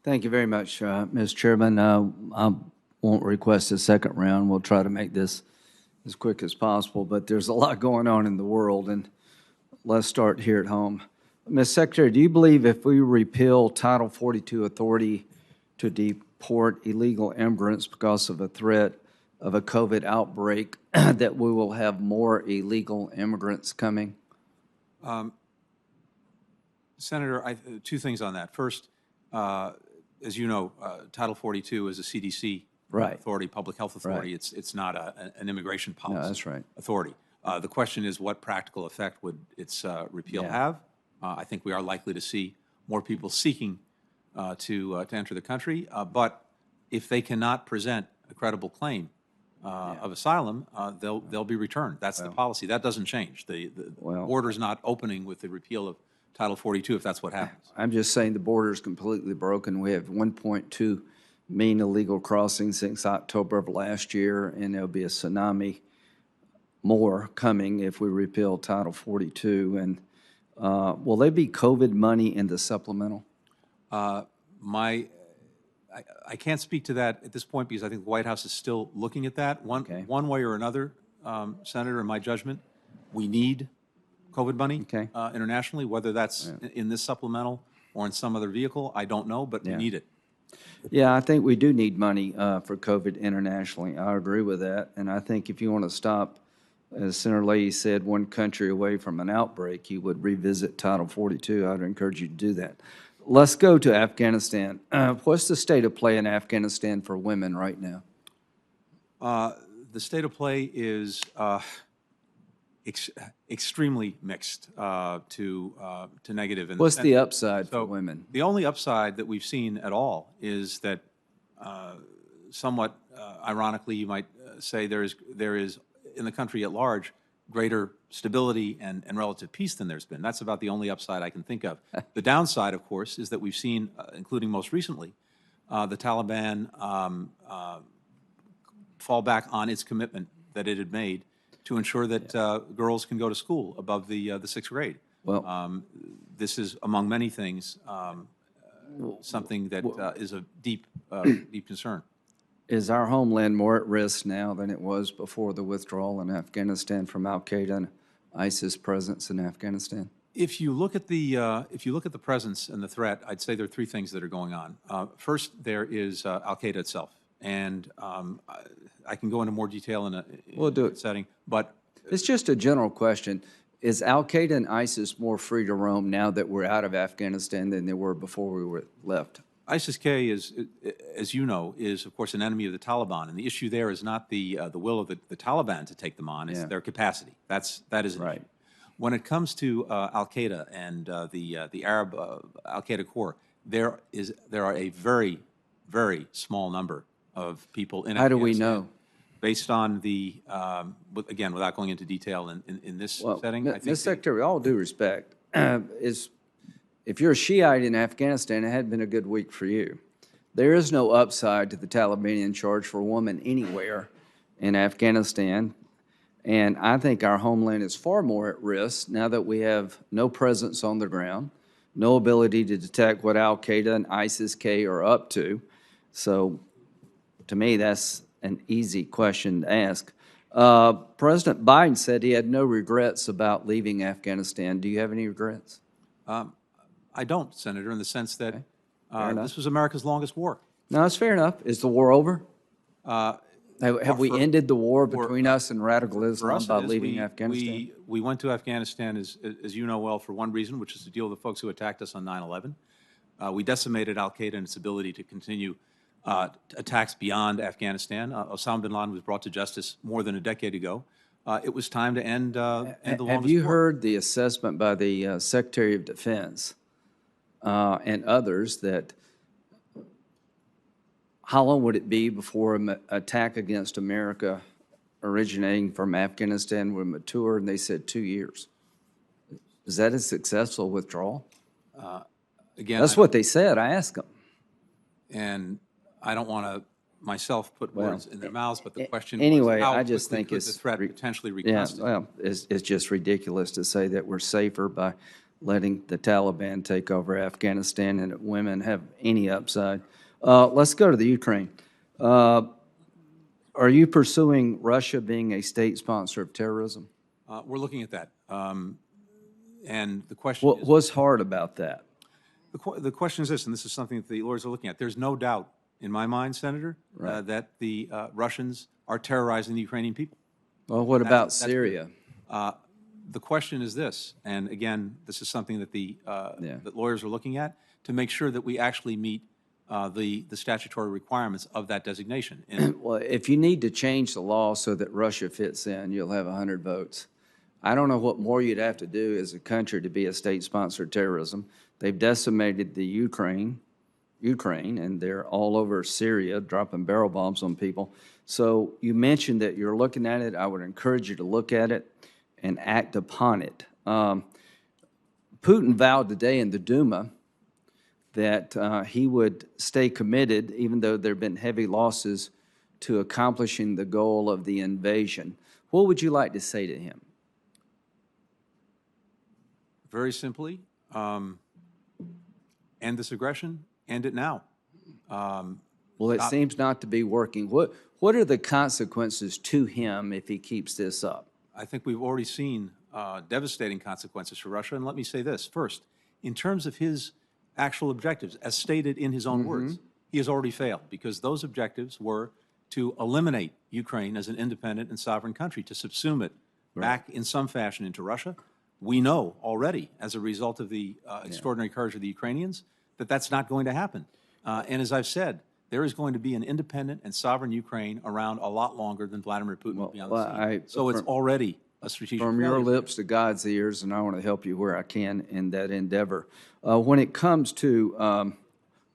Thank you very much, Ms. Chairman. I won't request a second round. We'll try to make this as quick as possible, but there's a lot going on in the world, and let's start here at home. Ms. Secretary, do you believe if we repeal Title 42 authority to deport illegal immigrants because of a threat of a COVID outbreak, that we will have more illegal immigrants coming? Senator, two things on that. First, as you know, Title 42 is a CDC authority, public health authority. Right. It's not an immigration policy that's right. authority. The question is, what practical effect would its repeal have? I think we are likely to see more people seeking to enter the country. But if they cannot present a credible claim of asylum, they'll be returned. That's the policy. That doesn't change. The border's not opening with the repeal of Title 42 if that's what happens. I'm just saying the border is completely broken. We have 1.2 million illegal crossings since October of last year, and there'll be a tsunami more coming if we repeal Title 42. And will there be COVID money in the supplemental? I can't speak to that at this point because I think the White House is still looking at that. One way or another, Senator, in my judgment, we need COVID money internationally, whether that's in this supplemental or in some other vehicle, I don't know, but we need it. Yeah, I think we do need money for COVID internationally. I agree with that. And I think if you want to stop, as Senator Leahy said, one country away from an outbreak, you would revisit Title 42. I'd encourage you to do that. Let's go to Afghanistan. What's the state of play in Afghanistan for women right now? The state of play is extremely mixed to negative. What's the upside for women? The only upside that we've seen at all is that, somewhat ironically, you might say there is in the country at large greater stability and relative peace than there's been. That's about the only upside I can think of. The downside, of course, is that we've seen, including most recently, the Taliban fall back on its commitment that it had made to ensure that girls can go to school above the sixth grade. Well, this is, among many things, something that is a deep concern. Is our homeland more at risk now than it was before the withdrawal in Afghanistan from al-Qaeda and ISIS presence in Afghanistan? If you look at the presence and the threat, I'd say there are three things that are going on. First, there is al-Qaeda itself, and I can go into more detail in a setting, but it's just a general question. Is al-Qaeda and ISIS more free to roam now that we're out of Afghanistan than they were before we were left? ISIS-K is, as you know, is of course an enemy of the Taliban, and the issue there is not the will of the Taliban to take them on; it's their capacity. That is an issue. When it comes to al-Qaeda and the Arab al-Qaeda core, there are a very, very small number of people in Afghanistan. How do we know? Based on the, again, without going into detail in this setting. Ms. Secretary, all due respect, if you're a Shiite in Afghanistan, it had been a good week for you. There is no upside to the Taliban charge for a woman anywhere in Afghanistan. And I think our homeland is far more at risk now that we have no presence on the ground, no ability to detect what al-Qaeda and ISIS-K are up to. So to me, that's an easy question to ask. President Biden said he had no regrets about leaving Afghanistan. Do you have any regrets? I don't, Senator, in the sense that this was America's longest war. No, it's fair enough. Is the war over? Have we ended the war between us and radical Islam by leaving Afghanistan? We went to Afghanistan, as you know well, for one reason, which is to deal with the folks who attacked us on 9/11. We decimated al-Qaeda and its ability to continue attacks beyond Afghanistan. Osama bin Laden was brought to justice more than a decade ago. It was time to end the longest war. Have you heard the assessment by the Secretary of Defense and others that how long would it be before an attack against America originating from Afghanistan would mature? And they said 2 years. Is that a successful withdrawal? Again, that's what they said. I asked them. And I don't want to myself put words in their mouths, but the question anyway, was how I just think the threat potentially reconstitute. Yeah, well, it's just ridiculous to say that we're safer by letting the Taliban take over Afghanistan and that women have any upside. Let's go to the Ukraine. Are you pursuing Russia being a state sponsor of terrorism? We're looking at that. And the question is, What's hard about that? the question is this, and this is something that the lawyers are looking at. There's no doubt in my mind, Senator, that the Russians are terrorizing the Ukrainian people. Well, what about Syria? The question is this, and again, this is something that that lawyers are looking at to make sure that we actually meet the statutory requirements of that designation. And Well, if you need to change the law so that Russia fits in, you'll have 100 votes. I don't know what more you'd have to do as a country to be a state sponsor of terrorism. They've decimated the Ukraine, and they're all over Syria, dropping barrel bombs on people. So you mentioned that you're looking at it. I would encourage you to look at it and act upon it. Putin vowed today in the Duma that he would stay committed, even though there have been heavy losses, to accomplishing the goal of the invasion. What would you like to say to him? very simply, end this aggression, end it now. Well, it seems not to be working. What are the consequences to him if he keeps this up? I think we've already seen devastating consequences for Russia. And let me say this. First, in terms of his actual objectives, as stated in his own words, he has already failed, because those objectives were to eliminate Ukraine as an independent and sovereign country, to subsume it back in some fashion into Russia. We know already, as a result of the extraordinary courage of the Ukrainians, that that's not going to happen. And as I've said, there is going to be an independent and sovereign Ukraine around a lot longer than Vladimir Putin will be on the scene. So it's already a strategic From failure. your lips to God's ears, and I want to help you where I can in that endeavor. When it comes to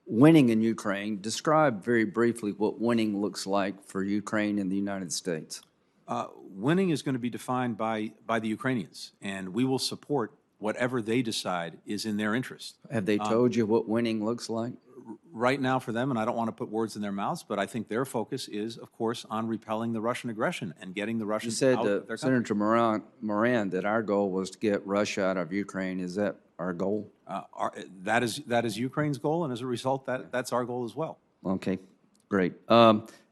winning in Ukraine, describe very briefly what winning looks like for Ukraine and the United States. Winning is going to be defined by the Ukrainians, and we will support whatever they decide is in their interest. Have they told you what winning looks like? Right now for them, and I don't want to put words in their mouths, but I think their focus is, of course, on repelling the Russian aggression and getting the You Russians said out to of their country. Senator Moran that our goal was to get Russia out of Ukraine. Is that our goal? That is Ukraine's goal, and as a result, that's our goal as well. Okay, great.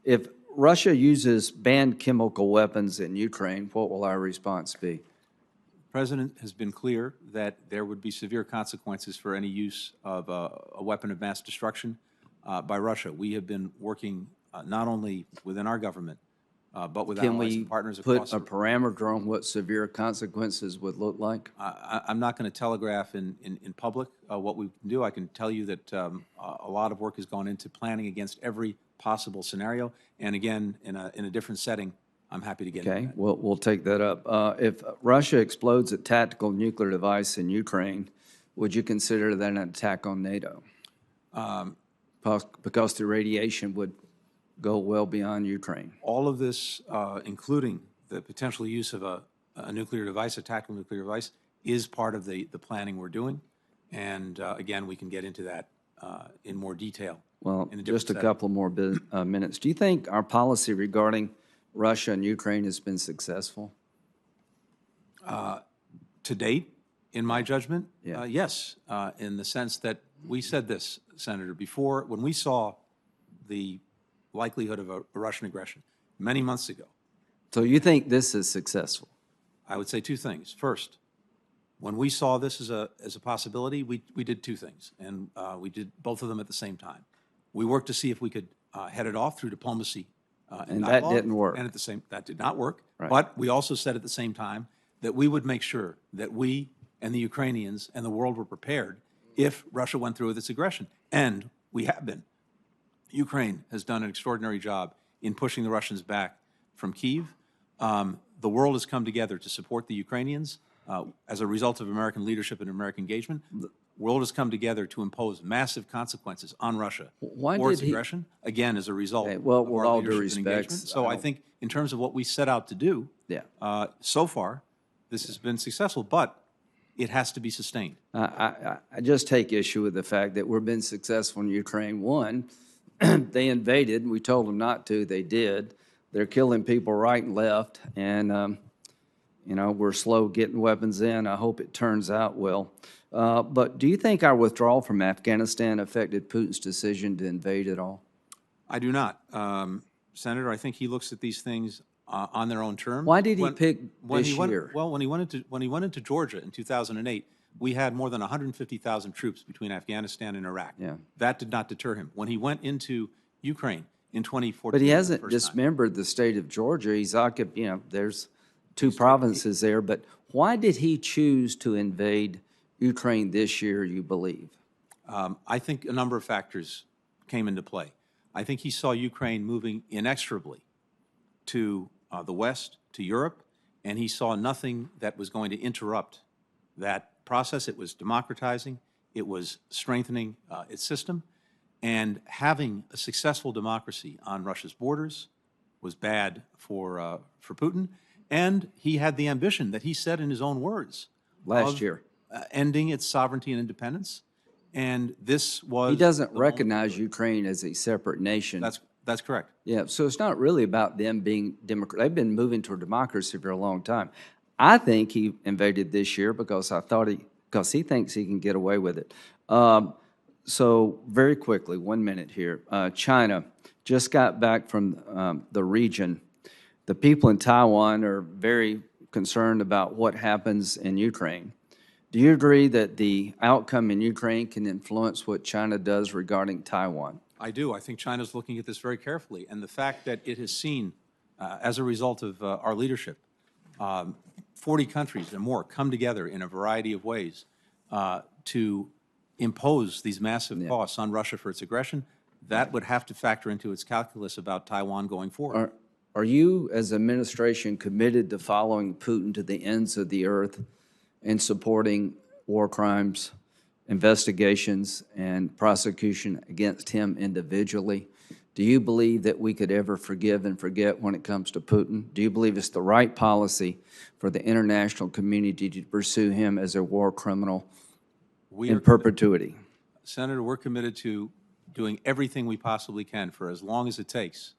If Russia uses banned chemical weapons in Ukraine, what will our response be? The President has been clear that there would be severe consequences for any use of a weapon of mass destruction by Russia. We have been working not only within our government, but with Can allies we and partners put across a parameter on what severe consequences would look like? I'm not going to telegraph in public what we can do. I can tell you that a lot of work has gone into planning against every possible scenario. And again, in a different setting, I'm happy to get into that. We'll take that up. If Russia explodes a tactical nuclear device in Ukraine, would you consider that an attack on NATO? Because the radiation would go well beyond Ukraine. All of this, including the potential use of a nuclear device, a tactical nuclear device, is part of the planning we're doing. And again, we can get into that in more detail. Well, just a couple more minutes. Do you think our policy regarding Russia and Ukraine has been successful? To date, in my judgment, yes, in the sense that we said this, Senator, before, when we saw the likelihood of a Russian aggression many months ago. So you think this is successful? I would say two things. First, when we saw this as a possibility, we did two things, and we did both of them at the same time. We worked to see if we could head it off through diplomacy and that didn't work. And that did not work. Right. But we also said at the same time that we would make sure that we and the Ukrainians and the world were prepared if Russia went through with its aggression. And we have been. Ukraine has done an extraordinary job in pushing the Russians back from Kyiv. The world has come together to support the Ukrainians as a result of American leadership and American engagement. The world has come together to impose massive consequences on Russia for its aggression, again, as a result of well, our with all due leadership and respect, engagement. So I think in terms of what we set out to do, so far, this has been successful, but it has to be sustained. I just take issue with the fact that we've been successful in Ukraine. One, they invaded. We told them not to. They did. They're killing people right and left, and you know, we're slow getting weapons in. I hope it turns out well. But do you think our withdrawal from Afghanistan affected Putin's decision to invade at all? I do not. Senator, I think he looks at these things on their own terms. Why did he pick this he went, year? Well, when he went into Georgia in 2008, we had more than 150,000 troops between Afghanistan and Iraq. Yeah. That did not deter him. When he went into Ukraine in 2014, But he for the hasn't first time, dismembered the state of Georgia. He's occupied, there's two provinces there. But why did he choose to invade Ukraine this year, you believe? I think a number of factors came into play. I think he saw Ukraine moving inexorably to the West, to Europe, and he saw nothing that was going to interrupt that process. It was democratizing, it was strengthening its system, and having a successful democracy on Russia's borders was bad for Putin. And he had the ambition that he said in his own words Last year. Ending its sovereignty and independence. And this was... He doesn't recognize Ukraine as a separate nation. That's correct. Yeah, so it's not really about them being democratic. They've been moving toward democracy for a long time. I think he invaded this year because because he thinks he can get away with it. So very quickly, 1 minute here. China just got back from the region. The people in Taiwan are very concerned about what happens in Ukraine. Do you agree that the outcome in Ukraine can influence what China does regarding Taiwan? I do. I think China's looking at this very carefully. And the fact that it has seen, as a result of our leadership, 40 countries and more come together in a variety of ways to impose these massive costs on Russia for its aggression, that would have to factor into its calculus about Taiwan going forward. Are you, as administration, committed to following Putin to the ends of the earth and supporting war crimes, investigations, and prosecution against him individually? Do you believe that we could ever forgive and forget when it comes to Putin? Do you believe it's the right policy for the international community to pursue him as a war criminal in perpetuity? Senator, we're committed to doing everything we possibly can for as long as it takes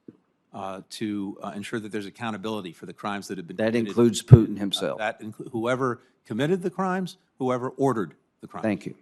to ensure that there's accountability for the crimes that have been committed. That includes Putin himself. Whoever committed the crimes, whoever ordered the crimes. Thank you.